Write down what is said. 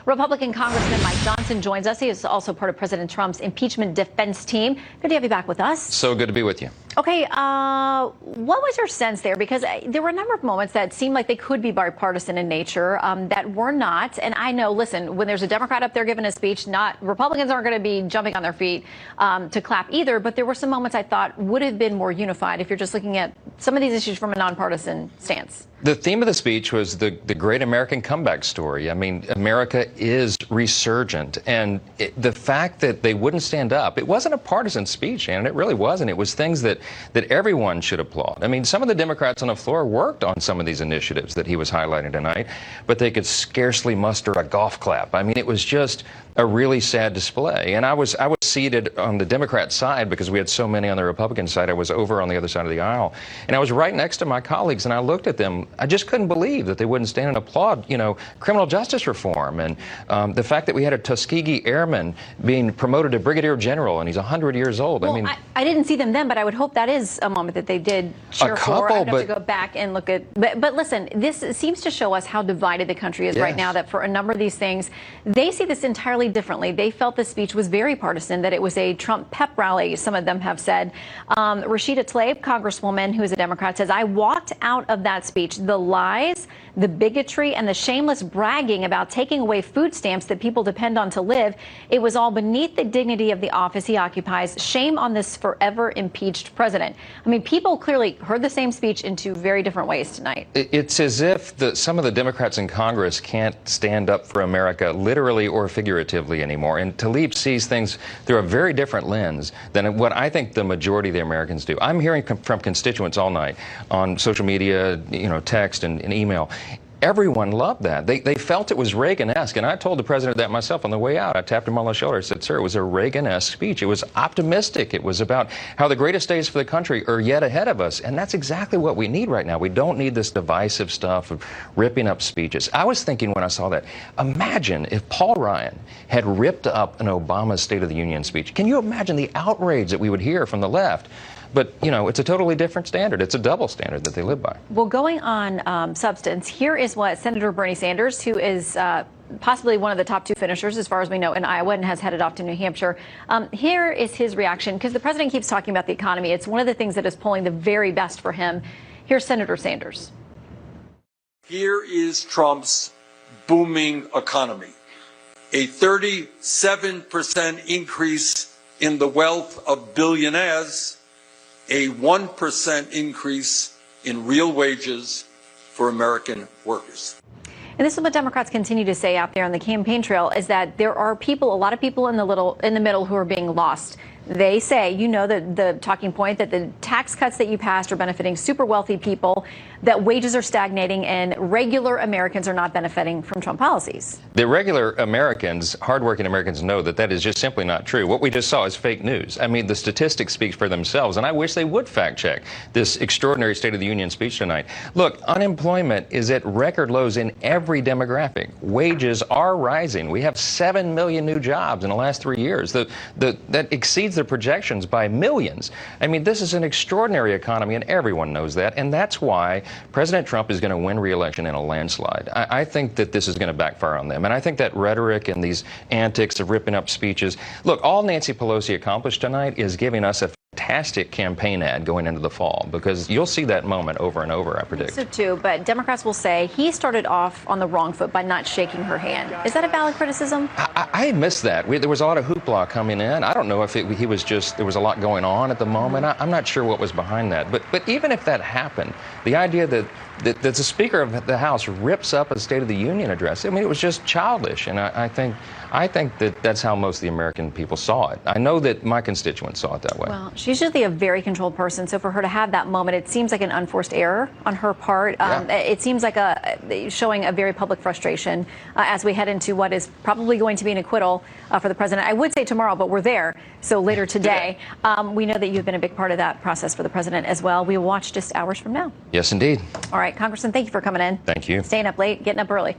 Republican Congressman Mike Johnson joins us. He is also part of President Trump's impeachment defense team. Good to have you back with us. So good to be with you. Okay, what was your sense there? Because there were a number of moments that seemed like they could be bipartisan in nature that were not. And I know, listen, when there's a Democrat up there giving a speech, Republicans aren't going to be jumping on their feet to clap either. But there were some moments I thought would have been more unified if you're just looking at some of these issues from a nonpartisan stance. The theme of the speech was the great American comeback story. I mean, America is resurgent. And the fact that they wouldn't stand up, it wasn't a partisan speech, and it really wasn't. It was things that everyone should applaud. I mean, some of the Democrats on the floor worked on some of these initiatives that he was highlighting tonight, but they could scarcely muster a golf clap. I mean, it was just a really sad display. And I was seated on the Democrat side because we had so many on the Republican side. I was over on the other side of the aisle. And I was right next to my colleagues, and I looked at them. I just couldn't believe that they wouldn't stand and applaud, criminal justice reform and the fact that we had a Tuskegee airman being promoted to brigadier general, and he's 100 years old. Well, I didn't see them then, but I would hope that is a moment that they did cheer for. I'd have to go back and look at. But listen, this seems to show us how divided the country is right now, that for a number of these things, they see this entirely differently. They felt the speech was very partisan, that it was a Trump pep rally, some of them have said. Rashida Tlaib, Congresswoman, who is a Democrat, says, I walked out of that speech. The lies, the bigotry, and the shameless bragging about taking away food stamps that people depend on to live, it was all beneath the dignity of the office he occupies. Shame on this forever impeached president. I mean, people clearly heard the same speech in two very different ways tonight. It's as if some of the Democrats in Congress can't stand up for America literally or figuratively anymore. And Tlaib sees things through a very different lens than what I think the majority of the Americans do. I'm hearing from constituents all night on social media, text and email. Everyone loved that. They felt it was Reagan-esque. And I told the president that myself on the way out. I tapped him on the shoulder. I said, sir, it was a Reagan-esque speech. It was optimistic. It was about how the greatest days for the country are yet ahead of us. And that's exactly what we need right now. We don't need this divisive stuff of ripping up speeches. I was thinking when I saw that, imagine if Paul Ryan had ripped up an Obama State of the Union speech. Can you imagine the outrage that we would hear from the left? But, it's a totally different standard. It's a double standard that they live by. Well, going on substance, here is what Senator Bernie Sanders, who is possibly one of the top two finishers, as far as we know, in Iowa and has headed off to New Hampshire. Here is his reaction, because the president keeps talking about the economy. It's one of the things that is pulling the very best for him. Here's Senator Sanders. Here is Trump's booming economy. A 37% increase in the wealth of billionaires, a 1% increase in real wages for American workers. And this is what Democrats continue to say out there on the campaign trail, is that there are a lot of people in the middle who are being lost. They say, the talking point that the tax cuts that you passed are benefiting super wealthy people, that wages are stagnating, and regular Americans are not benefiting from Trump policies. The regular Americans, hardworking Americans, know that is just simply not true. What we just saw is fake news. I mean, the statistics speak for themselves, and I wish they would fact check this extraordinary State of the Union speech tonight. Look, unemployment is at record lows in every demographic. Wages are rising. We have 7 million new jobs in the last 3 years. That exceeds their projections by millions. I mean, this is an extraordinary economy, and everyone knows that, and that's why President Trump is going to win re-election in a landslide. I think that this is going to backfire on them, and I think that rhetoric and these antics of ripping up speeches. Look, all Nancy Pelosi accomplished tonight is giving us a fantastic campaign ad going into the fall, because you'll see that moment over and over, I predict. So too, but Democrats will say he started off on the wrong foot by not shaking her hand. Is that a valid criticism? I missed that. There was a lot of hoopla coming in. I don't know if he was just, there was a lot going on at the moment. I'm not sure what was behind that. But even if that happened, the idea that the Speaker of the House rips up a State of the Union address, I mean, it was just childish. And I think that's how most of the American people saw it. I know that my constituents saw it that way. Well, she's usually a very controlled person, so for her to have that moment, it seems like an unforced error on her part. It seems like showing a very public frustration as we head into what is probably going to be an acquittal for the president. I would say tomorrow, but we're there. So later today, we know that you've been a big part of that process for the president as well. We will watch just hours from now. Yes, indeed. All right, Congressman, thank you for coming in. Thank you. Staying up late, getting up early.